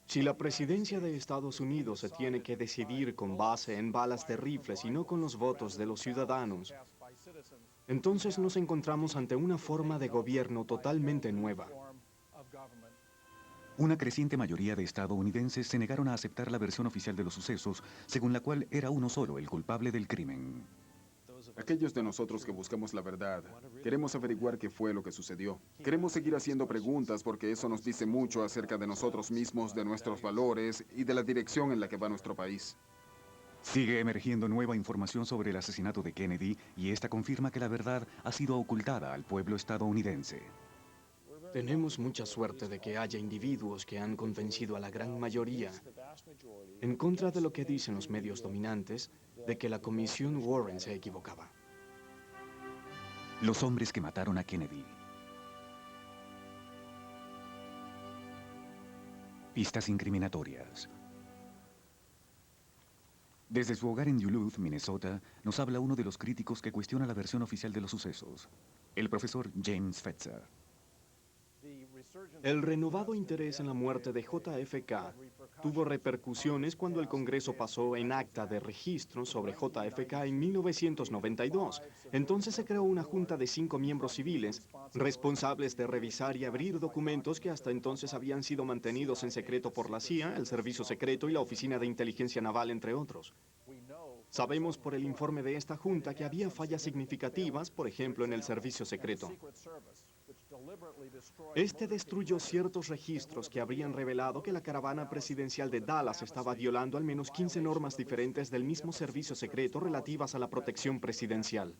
Si la presidencia de Estados Unidos se tiene que decidir con base en balas de rifles y no con los votos de los ciudadanos, entonces nos encontramos ante una forma de gobierno totalmente nueva. Una creciente mayoría de estadounidenses se negaron a aceptar la versión oficial de los sucesos, según la cual era uno solo el culpable del crimen. Aquellos de nosotros que buscamos la verdad, queremos averiguar qué fue lo que sucedió. Queremos seguir haciendo preguntas porque eso nos dice mucho acerca de nosotros mismos, de nuestros valores y de la dirección en la que va nuestro país. Sigue emergiendo nueva información sobre el asesinato de Kennedy y esta confirma que la verdad ha sido ocultada al pueblo estadounidense. Tenemos mucha suerte de que haya individuos que han convencido a la gran mayoría, en contra de lo que dicen los medios dominantes, de que la Comisión Warren se equivocaba. Los hombres que mataron a Kennedy. Pistas incriminatorias. Desde su hogar en Duluth, Minnesota, nos habla uno de los críticos que cuestiona la versión oficial de los sucesos, el profesor James Fetzer. El renovado interés en la muerte de JFK tuvo repercusiones cuando el Congreso pasó en acta de registro sobre JFK en 1992. Entonces se creó una junta de 5 miembros civiles responsables de revisar y abrir documentos que hasta entonces habían sido mantenidos en secreto por la CIA, el Servicio Secreto y la Oficina de Inteligencia Naval, entre otros. Sabemos por el informe de esta junta que había fallas significativas, por ejemplo, en el Servicio Secreto. Este destruyó ciertos registros que habrían revelado que la caravana presidencial de Dallas estaba violando al menos 15 normas diferentes del mismo servicio secreto relativas a la protección presidencial.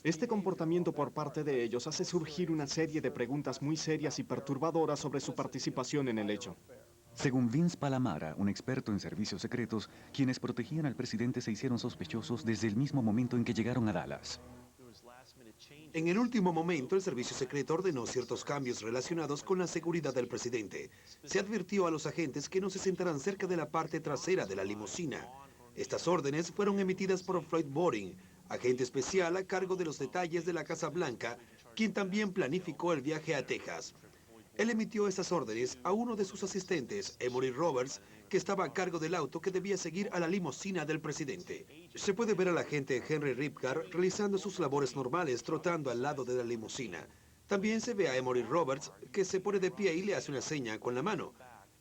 Este comportamiento por parte de ellos hace surgir una serie de preguntas muy serias y perturbadoras sobre su participación en el hecho. Según Vince Palamara, un experto en servicios secretos, quienes protegían al presidente se hicieron sospechosos desde el mismo momento en que llegaron a Dallas. En el último momento, el servicio secreto ordenó ciertos cambios relacionados con la seguridad del presidente. Se advirtió a los agentes que no se sentaran cerca de la parte trasera de la limusina. Estas órdenes fueron emitidas por Floyd Boring, agente especial a cargo de los detalles de la Casa Blanca, quien también planificó el viaje a Texas. Él emitió estas órdenes a uno de sus asistentes, Emory Roberts, que estaba a cargo del auto que debía seguir a la limusina del presidente. Se puede ver al agente Henry Ripgar realizando sus labores normales, trotando al lado de la limusina. También se ve a Emory Roberts, que se pone de pie y le hace una seña con la mano.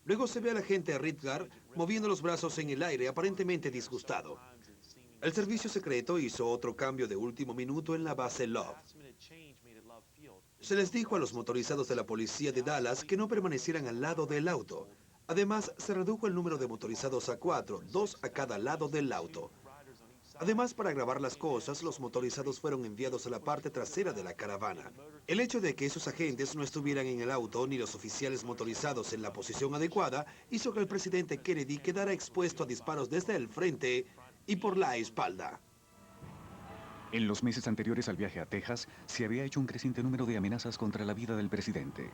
Luego se ve al agente Ripgar moviendo los brazos en el aire, aparentemente disgustado. El servicio secreto hizo otro cambio de último minuto en la base Love. Se les dijo a los motorizados de la policía de Dallas que no permanecieran al lado del auto. Además, se redujo el número de motorizados a 4, 2 a cada lado del auto. Además, para grabar las cosas, los motorizados fueron enviados a la parte trasera de la caravana. El hecho de que esos agentes no estuvieran en el auto ni los oficiales motorizados en la posición adecuada hizo que el presidente Kennedy quedara expuesto a disparos desde el frente y por la espalda. En los meses anteriores al viaje a Texas, se había hecho un creciente número de amenazas contra la vida del presidente.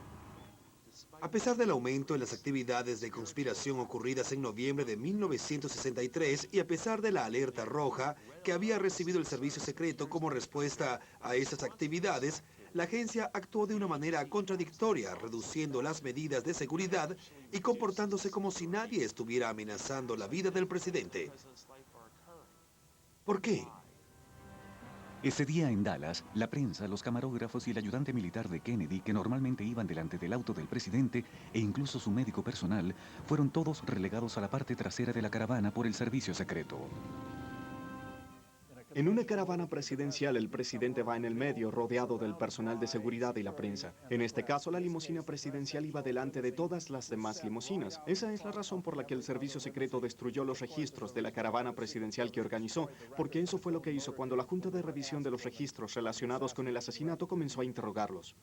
A pesar del aumento en las actividades de conspiración ocurridas en noviembre de 1963 y a pesar de la alerta roja que había recibido el servicio secreto como respuesta a esas actividades, la agencia actuó de una manera contradictoria, reduciendo las medidas de seguridad y comportándose como si nadie estuviera amenazando la vida del presidente. ¿Por qué? Ese día en Dallas, la prensa, los camarógrafos y el ayudante militar de Kennedy, que normalmente iban delante del auto del presidente, e incluso su médico personal, fueron todos relegados a la parte trasera de la caravana por el servicio secreto. En una caravana presidencial, el presidente va en el medio, rodeado del personal de seguridad y la prensa. En este caso, la limusina presidencial iba delante de todas las demás limusinas. Esa es la razón por la que el servicio secreto destruyó los registros de la caravana presidencial que organizó, porque eso fue lo que hizo cuando la Junta de Revisión de los Registros relacionados con el asesinato comenzó a interrogarlos.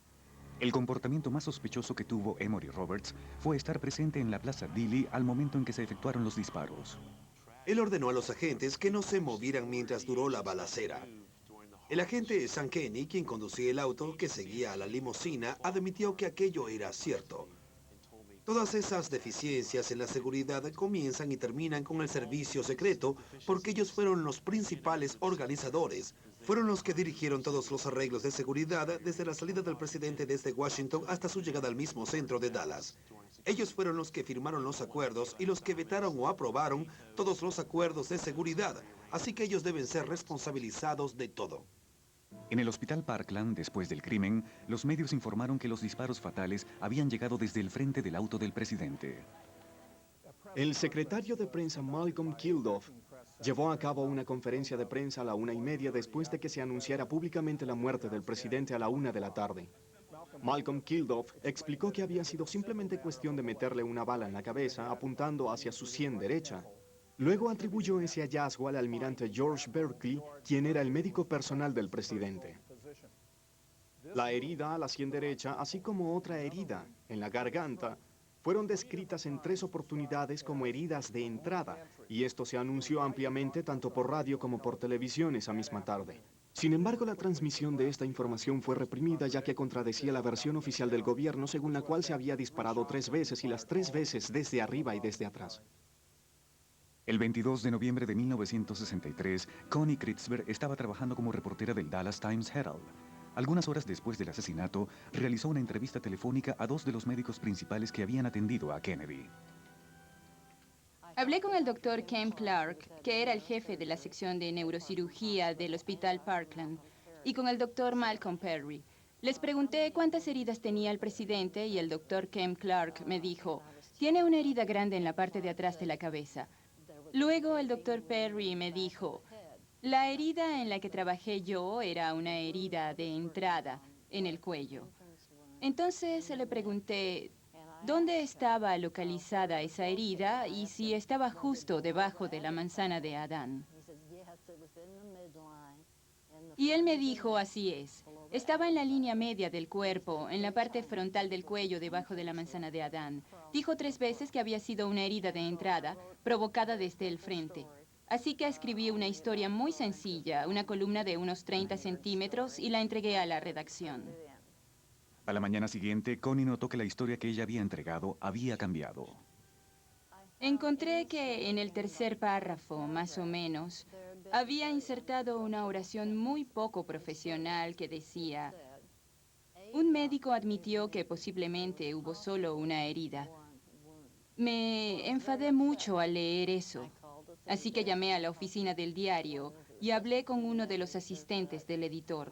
El comportamiento más sospechoso que tuvo Emory Roberts fue estar presente en la Plaza Dilley al momento en que se efectuaron los disparos. Él ordenó a los agentes que no se movieran mientras duró la balacera. El agente Sam Kenny, quien conducía el auto que seguía a la limusina, admitió que aquello era cierto. Todas esas deficiencias en la seguridad comienzan y terminan con el servicio secreto porque ellos fueron los principales organizadores. Fueron los que dirigieron todos los arreglos de seguridad desde la salida del presidente desde Washington hasta su llegada al mismo centro de Dallas. Ellos fueron los que firmaron los acuerdos y los que vetaron o aprobaron todos los acuerdos de seguridad, así que ellos deben ser responsabilizados de todo. En el hospital Parkland, después del crimen, los medios informaron que los disparos fatales habían llegado desde el frente del auto del presidente. El secretario de prensa Malcolm Kilduff llevó a cabo una conferencia de prensa a la 1:30 después de que se anunciara públicamente la muerte del presidente a la 1 de la tarde. Malcolm Kilduff explicó que había sido simplemente cuestión de meterle una bala en la cabeza apuntando hacia su sien derecha. Luego atribuyó ese hallazgo al almirante George Berkeley, quien era el médico personal del presidente. La herida a la sien derecha, así como otra herida en la garganta, fueron descritas en 3 oportunidades como heridas de entrada, y esto se anunció ampliamente tanto por radio como por televisión esa misma tarde. Sin embargo, la transmisión de esta información fue reprimida ya que contradecía la versión oficial del gobierno según la cual se había disparado 3 veces y las 3 veces desde arriba y desde atrás. El 22 de noviembre de 1963, Connie Kritzberg estaba trabajando como reportera del Dallas Times Herald. Algunas horas después del asesinato, realizó una entrevista telefónica a 2 de los médicos principales que habían atendido a Kennedy. Hablé con el doctor Ken Clark, que era el jefe de la sección de neurocirugía del Hospital Parkland, y con el doctor Malcolm Perry. Les pregunté cuántas heridas tenía el presidente y el doctor Ken Clark me dijo, tiene una herida grande en la parte de atrás de la cabeza. Luego el doctor Perry me dijo, la herida en la que trabajé yo era una herida de entrada en el cuello. Entonces le pregunté, ¿dónde estaba localizada esa herida y si estaba justo debajo de la manzana de Adán? Y él me dijo, así es. Estaba en la línea media del cuerpo, en la parte frontal del cuello, debajo de la manzana de Adán. Dijo 3 veces que había sido una herida de entrada, provocada desde el frente. Así que escribí una historia muy sencilla, una columna de unos 30 centímetros, y la entregué a la redacción. A la mañana siguiente, Connie notó que la historia que ella había entregado había cambiado. Encontré que en el tercer párrafo, más o menos, había insertado una oración muy poco profesional que decía, un médico admitió que posiblemente hubo solo una herida. Me enfadé mucho al leer eso, así que llamé a la oficina del diario y hablé con uno de los asistentes del editor,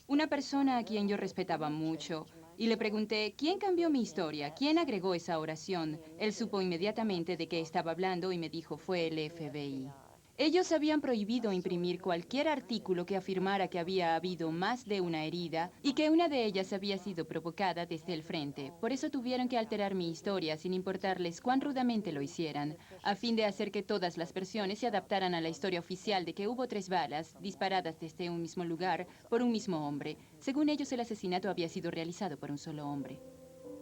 una persona a quien yo respetaba mucho, y le pregunté, ¿quién cambió mi historia? ¿Quién agregó esa oración? Él supo inmediatamente de qué estaba hablando y me dijo, fue el FBI. Ellos habían prohibido imprimir cualquier artículo que afirmara que había habido más de una herida y que una de ellas había sido provocada desde el frente. Por eso tuvieron que alterar mi historia sin importarles cuán rudamente lo hicieran, a fin de hacer que todas las versiones se adaptaran a la historia oficial de que hubo 3 balas disparadas desde un mismo lugar por un mismo hombre. Según ellos, el asesinato había sido realizado por un solo hombre.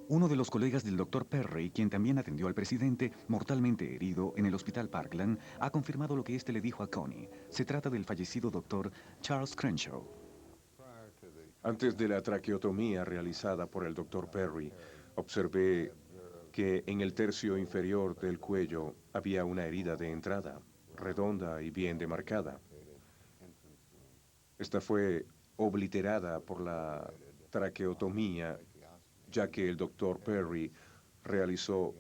Uno de los colegas del Dr. Perry, quien también atendió al presidente, mortalmente herido en el hospital Parkland, ha confirmado lo que éste le dijo a Connie. Se trata del fallecido Dr. Charles Crenshaw. Antes de la traqueotomía realizada por el Dr. Perry, observé que en el tercio inferior del cuello había una herida de entrada, redonda y bien demarcada. Esta fue obliterada por la traqueotomía, ya que el Dr. Perry realizó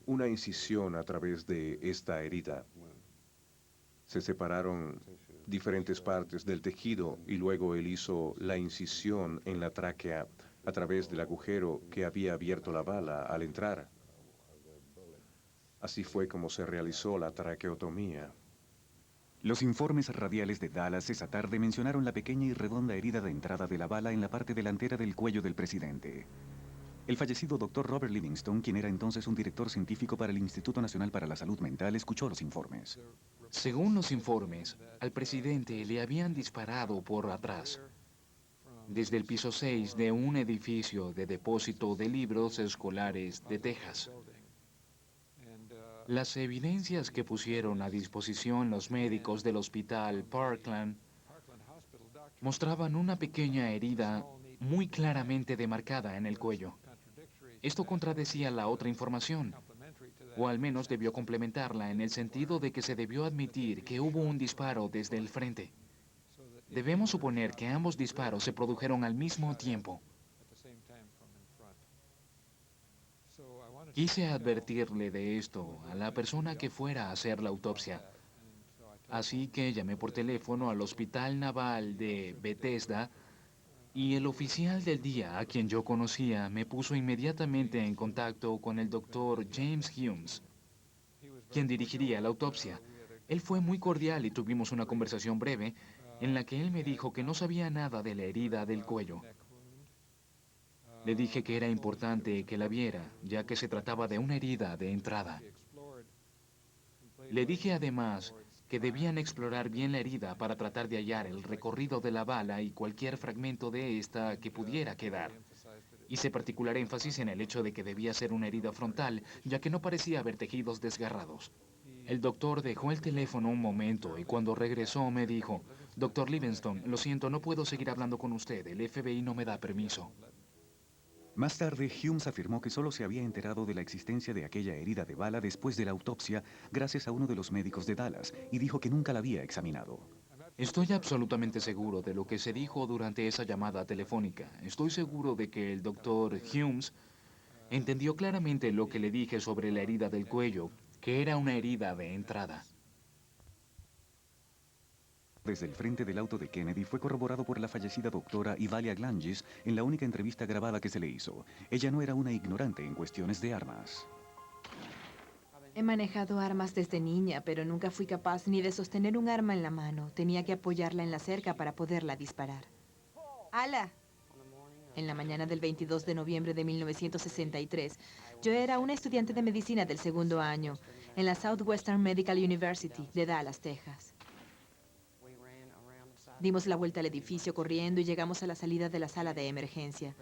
una incisión a través de esta herida. Se separaron diferentes partes del tejido y luego él hizo la incisión en la tráquea a través del agujero que había abierto la bala al entrar. Así fue como se realizó la traqueotomía. Los informes radiales de Dallas esa tarde mencionaron la pequeña y redonda herida de entrada de la bala en la parte delantera del cuello del presidente. El fallecido Dr. Robert Livingston, quien era entonces un director científico para el Instituto Nacional para la Salud Mental, escuchó los informes. Según los informes, al presidente le habían disparado por atrás, desde el piso 6 de un edificio de depósito de libros escolares de Texas. Las evidencias que pusieron a disposición los médicos del hospital Parkland mostraban una pequeña herida muy claramente demarcada en el cuello. Esto contradecía la otra información, o al menos debió complementarla en el sentido de que se debió admitir que hubo un disparo desde el frente. Debemos suponer que ambos disparos se produjeron al mismo tiempo. Quise advertirle de esto a la persona que fuera a hacer la autopsia. Así que llamé por teléfono al Hospital Naval de Bethesda y el oficial del día, a quien yo conocía, me puso inmediatamente en contacto con el doctor James Humes, quien dirigiría la autopsia. Él fue muy cordial y tuvimos una conversación breve en la que él me dijo que no sabía nada de la herida del cuello. Le dije que era importante que la viera, ya que se trataba de una herida de entrada. Le dije además que debían explorar bien la herida para tratar de hallar el recorrido de la bala y cualquier fragmento de esta que pudiera quedar. Hice particular énfasis en el hecho de que debía ser una herida frontal, ya que no parecía haber tejidos desgarrados. El doctor dejó el teléfono un momento y cuando regresó me dijo, «Doctor Livingstone, lo siento, no puedo seguir hablando con usted. El FBI no me da permiso». Más tarde, Humes afirmó que solo se había enterado de la existencia de aquella herida de bala después de la autopsia gracias a uno de los médicos de Dallas y dijo que nunca la había examinado. Estoy absolutamente seguro de lo que se dijo durante esa llamada telefónica. Estoy seguro de que el doctor Humes entendió claramente lo que le dije sobre la herida del cuello, que era una herida de entrada. Desde el frente del auto de Kennedy fue corroborado por la fallecida doctora Ivalia Glangis en la única entrevista grabada que se le hizo. Ella no era una ignorante en cuestiones de armas. He manejado armas desde niña, pero nunca fui capaz ni de sostener un arma en la mano. Tenía que apoyarla en la cerca para poderla disparar. ¡Hala! En la mañana del 22 de noviembre de 1963, yo era una estudiante de medicina del segundo año en la Southwestern Medical University de Dallas, Texas. Dimos la vuelta al edificio corriendo y llegamos a la salida de la sala de emergencia.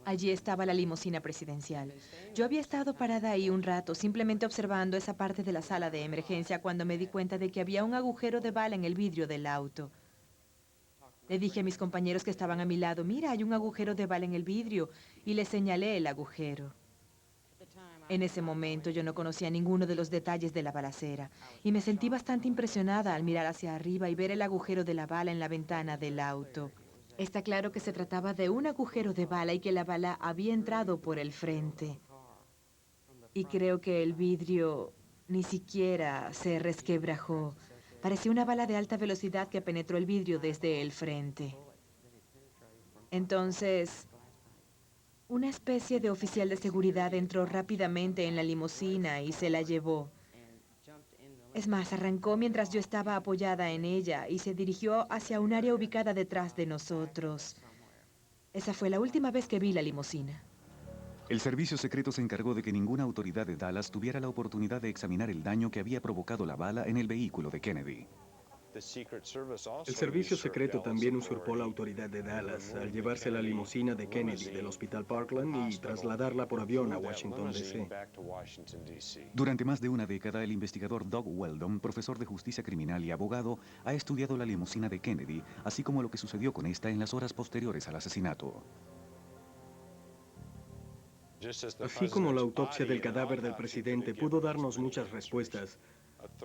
Allí estaba la limusina presidencial. Yo había estado parada ahí un rato, simplemente observando esa parte de la sala de emergencia cuando me di cuenta de que había un agujero de bala en el vidrio del auto. Le dije a mis compañeros que estaban a mi lado, mira, hay un agujero de bala en el vidrio, y les señalé el agujero. En ese momento yo no conocía ninguno de los detalles de la balacera y me sentí bastante impresionada al mirar hacia arriba y ver el agujero de la bala en la ventana del auto. Está claro que se trataba de un agujero de bala y que la bala había entrado por el frente. Y creo que el vidrio ni siquiera se resquebrajó. Parecía una bala de alta velocidad que penetró el vidrio desde el frente. Entonces, una especie de oficial de seguridad entró rápidamente en la limusina y se la llevó. Es más, arrancó mientras yo estaba apoyada en ella y se dirigió hacia un área ubicada detrás de nosotros. Esa fue la última vez que vi la limusina. El servicio secreto se encargó de que ninguna autoridad de Dallas tuviera la oportunidad de examinar el daño que había provocado la bala en el vehículo de Kennedy. El servicio secreto también usurpó la autoridad de Dallas al llevarse la limusina de Kennedy del Hospital Parkland y trasladarla por avión a Washington, D.C. Durante más de una década, el investigador Doug Weldon, profesor de justicia criminal y abogado, ha estudiado la limusina de Kennedy, así como lo que sucedió con esta en las horas posteriores al asesinato. Así como la autopsia del cadáver del presidente pudo darnos muchas respuestas,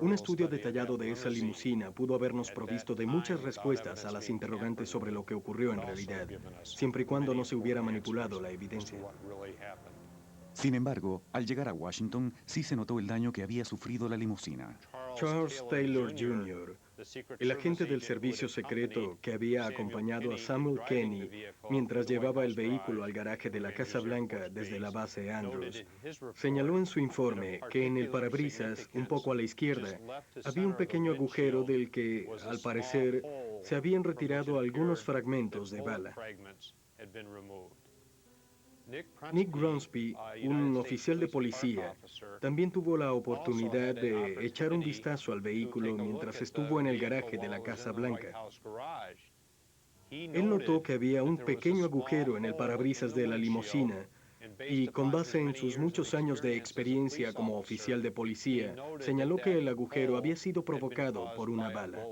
un estudio detallado de esa limusina pudo habernos provisto de muchas respuestas a las interrogantes sobre lo que ocurrió en realidad, siempre y cuando no se hubiera manipulado la evidencia. Sin embargo, al llegar a Washington, sí se notó el daño que había sufrido la limusina. Charles Taylor Jr., el agente del servicio secreto que había acompañado a Samuel Kenney mientras llevaba el vehículo al garaje de la Casa Blanca desde la base Andrews, señaló en su informe que en el parabrisas, un poco a la izquierda, había un pequeño agujero del que, al parecer, se habían retirado algunos fragmentos de bala. Nick Gronsby, un oficial de policía, también tuvo la oportunidad de echar un vistazo al vehículo mientras estuvo en el garaje de la Casa Blanca. Él notó que había un pequeño agujero en el parabrisas de la limusina y, con base en sus muchos años de experiencia como oficial de policía, señaló que el agujero había sido provocado por una bala.